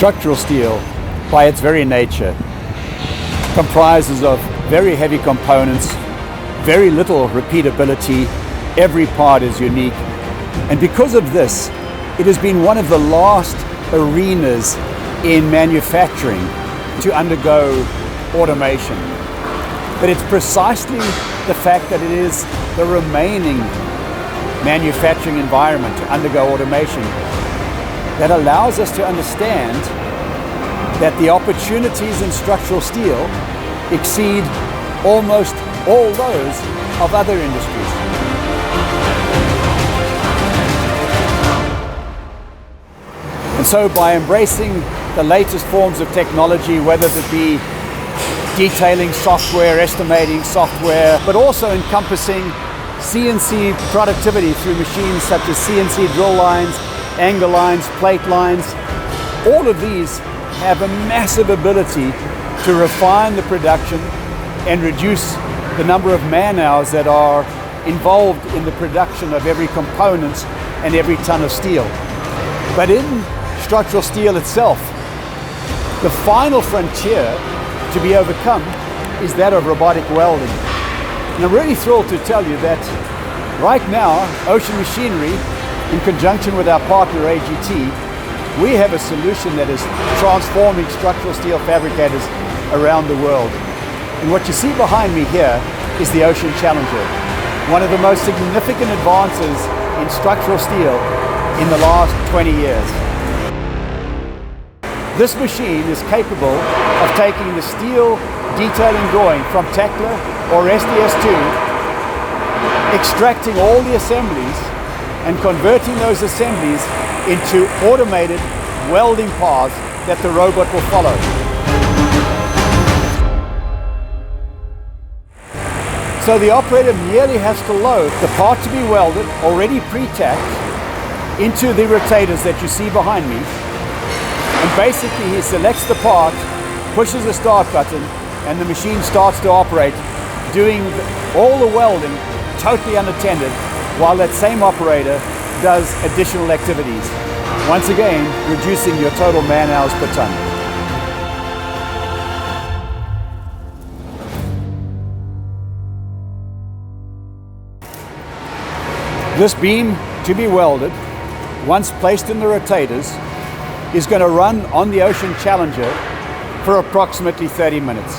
Structural steel, by its very nature, comprises of very heavy components, very little repeatability, every part is unique, and because of this, it has been one of the last arenas in manufacturing to undergo automation. But it's precisely the fact that it is the remaining manufacturing environment to undergo automation that allows us to understand that the opportunities in structural steel exceed almost all those of other industries. And so by embracing the latest forms of technology, whether it be detailing software, estimating software, but also encompassing CNC productivity through machines such as CNC drill lines, angle lines, plate lines, all of these have a massive ability to refine the production and reduce the number of man hours that are involved in the production of every component and every ton of steel. But in structural steel itself, the final frontier to be overcome is that of robotic welding. And I'm really thrilled to tell you that right now, Ocean Machinery, in conjunction with our partner AGT, we have a solution that is transforming structural steel fabricators around the world. And what you see behind me here is the Ocean Challenger, one of the most significant advances in structural steel in the last 20 years. This machine is capable of taking the steel detailing drawing from Tekla or SDS2, extracting all the assemblies and converting those assemblies into automated welding paths that the robot will follow. So the operator merely has to load the part to be welded, already pre-tacked, into the rotators that you see behind me. And basically he selects the part, pushes the start button, and the machine starts to operate, doing all the welding totally unattended, while that same operator does additional activities. Once again, reducing your total man hours per ton. This beam to be welded, once placed in the rotators, is going to run on the Ocean Challenger for approximately 30 minutes.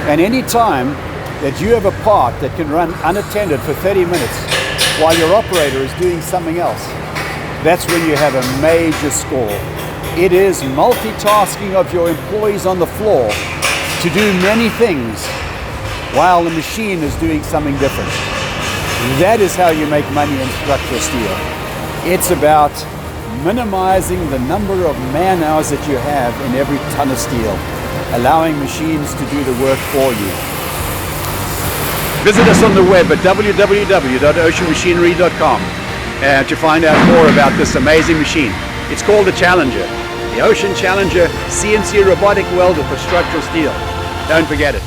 And any time that you have a part that can run unattended for 30 minutes while your operator is doing something else, that's when you have a major score. It is multitasking of your employees on the floor to do many things while the machine is doing something different. That is how you make money in structural steel. It's about minimizing the number of man hours that you have in every ton of steel, allowing machines to do the work for you. Visit us on the web at www.oceanmachinery.com to find out more about this amazing machine. It's called the Challenger, the Ocean Challenger CNC robotic welder for structural steel. Don't forget it.